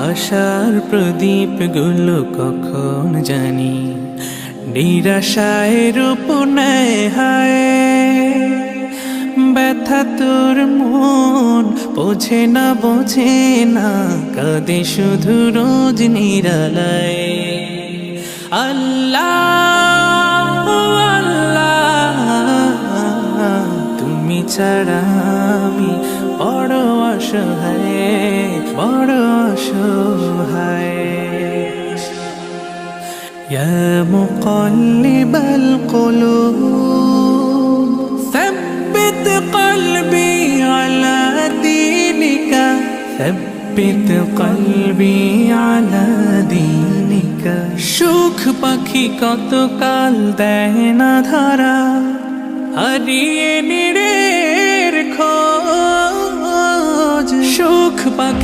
আশার প্রদীপ গুলো কখন জানি নিরাশায় রূপ নেয় হায়। ব্যথা তোর মন বোঝে না কাঁদে শুধু রোজ নিরালায়। আল্লাহ আল্লাহ তুমি ছাড়া আমি বড় অসহায়, বড় অসহায়। ইয়া মুকাল্লিবাল কুলুব সাব্বিত কলবি আলা দীনিকা, সাব্বিত কলবি আলা দীনিকা। সুখ পাখি কতকাল দেয় না ধরা, হারিয়ে নিরের খোঁজ। সুখ পাখি